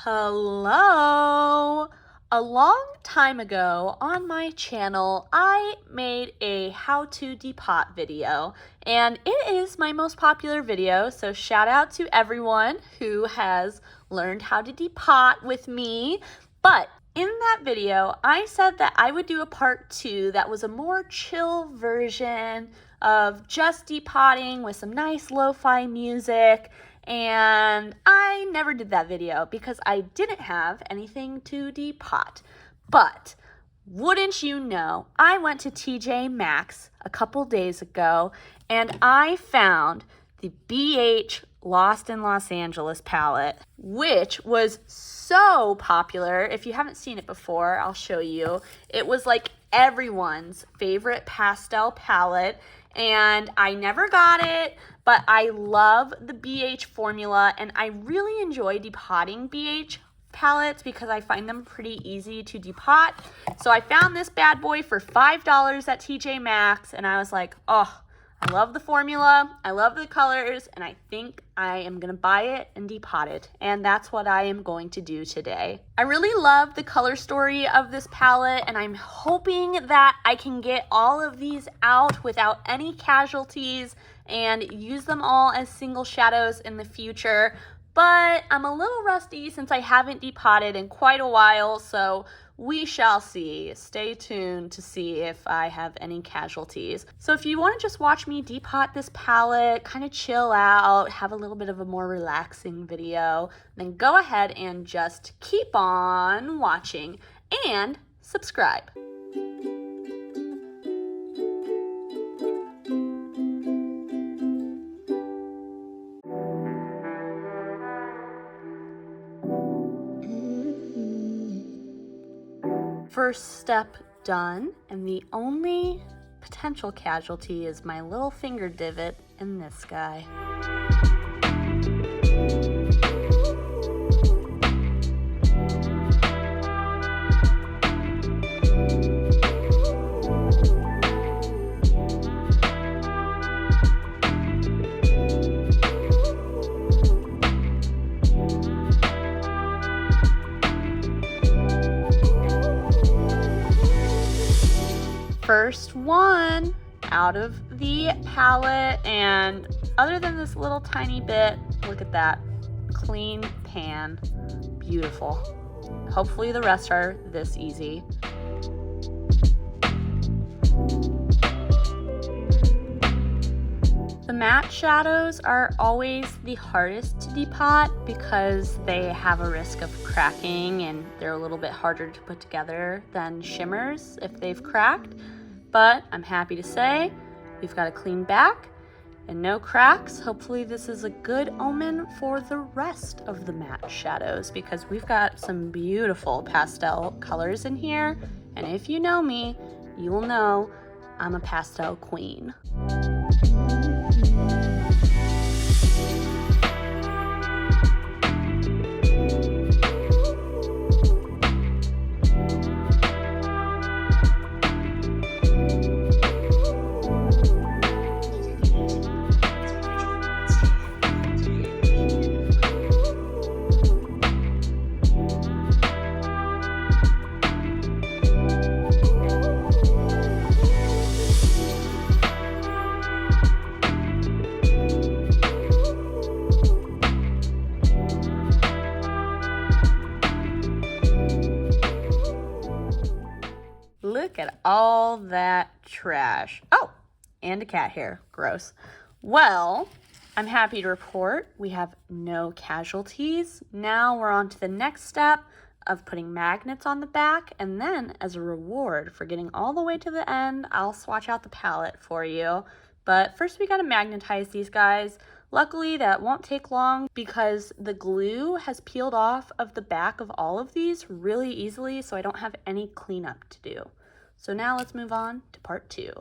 Hello! A long time ago on my channel, I made a how to depot video, and it is my most popular video, so shout out to everyone who has learned how to depot with me. But in that video, I said that I would do a part 2 that was a more chill version of just depotting with some nice lo-fi music. And I never did that video because I didn't have anything to depot. But wouldn't you know, I went to TJ Maxx a couple days ago and I found the BH Lost in Los Angeles palette, which was so popular. If you haven't seen it before, I'll show you. It was like everyone's favorite pastel palette, and I never got it, but I love the BH formula, and I really enjoy depotting BH palettes because I find them pretty easy to depot. So I found this bad boy for $5 at TJ Maxx, and I was like, oh, I love the formula, I love the colors, and I think I am going to buy it and depot it, and that's what I am going to do today. I really love the color story of this palette, and I'm hoping that I can get all of these out without any casualties and use them all as single shadows in the future. But I'm a little rusty since I haven't depotted in quite a while, so we shall see. Stay tuned to see if I have any casualties. So if you want to just watch me depot this palette, kind of chill out, have a little bit of a more relaxing video, then go ahead and just keep on watching and subscribe. First step done, and the only potential casualty is my little finger divot in this guy. First one out of the palette, and other than this little tiny bit, look at that clean pan, beautiful. Hopefully the rest are this easy. The matte shadows are always the hardest to depot because they have a risk of cracking and they're a little bit harder to put together than shimmers if they've cracked. But I'm happy to say we've got a clean back and no cracks. Hopefully this is a good omen for the rest of the matte shadows because we've got some beautiful pastel colors in here. And if you know me, you will know I'm a pastel queen. Look at all that trash. Oh, and a cat hair. Gross. Well, I'm happy to report we have no casualties. Now we're on to the next step of putting magnets on the back, and then as a reward for getting all the way to the end, I'll swatch out the palette for you. But first we gotta magnetize these guys. Luckily that won't take long because the glue has peeled off of the back of all of these really easily, so I don't have any cleanup to do. So now let's move on to part 2.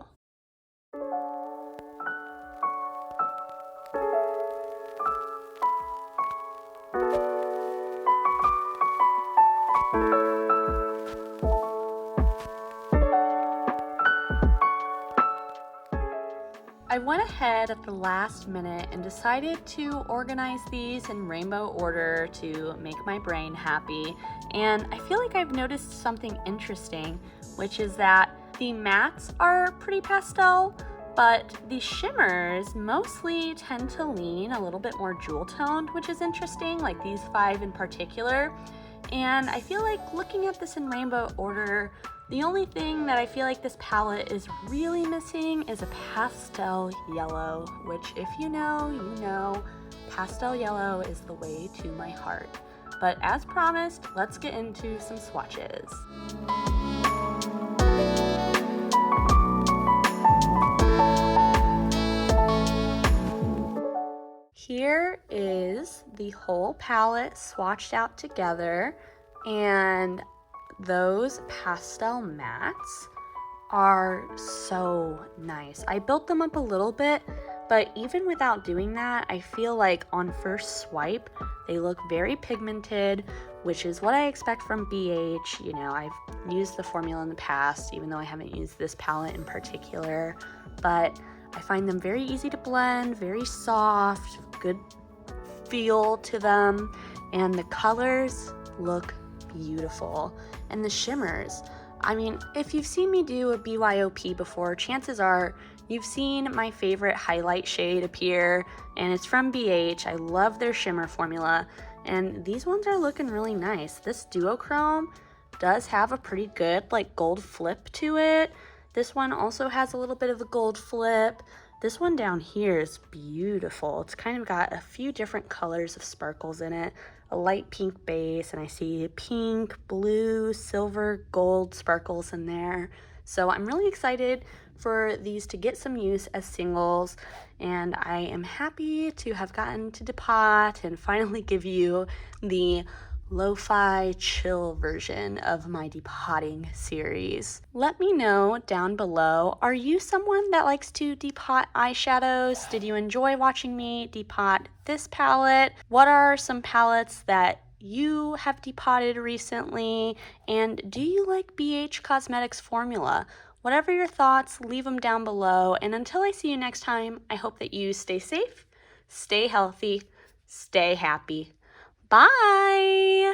I I went ahead at the last minute and decided to organize these in rainbow order to make my brain happy. And I feel like I've noticed something interesting, which is that the mattes are pretty pastel, but the shimmers mostly tend to lean a little bit more jewel toned, which is interesting, like these 5 in particular. And I feel like looking at this in rainbow order, the only thing that I feel like this palette is really missing is a pastel yellow, which if you know, you know, pastel yellow is the way to my heart. But as promised, let's get into some swatches. Here is the whole palette swatched out together, and those pastel mattes are so nice. I built them up a little bit, but even without doing that, I feel like on first swipe, they look very pigmented, which is what I expect from BH. You know, I've used the formula in the past, even though I haven't used this palette in particular, but I find them very easy to blend, very soft, good feel to them, and the colors look beautiful. And the shimmers, I mean, if you've seen me do a BYOP before, chances are you've seen my favorite highlight shade appear, and it's from BH. I love their shimmer formula, and these ones are looking really nice. This duochrome does have a pretty good like gold flip to it. This one also has a little bit of a gold flip. This one down here is beautiful. It's kind of got a few different colors of sparkles in it. A light pink base, and I see pink, blue, silver, gold sparkles in there. So I'm really excited for these to get some use as singles, and I am happy to have gotten to depot and finally give you the lo-fi chill version of my depotting series. Let me know down below, are you someone that likes to depot eyeshadows? Did you enjoy watching me depot this palette? What are some palettes that you have depotted recently? And do you like BH Cosmetics formula? Whatever your thoughts, leave them down below. And until I see you next time, I hope that you stay safe, stay healthy, stay happy. Bye!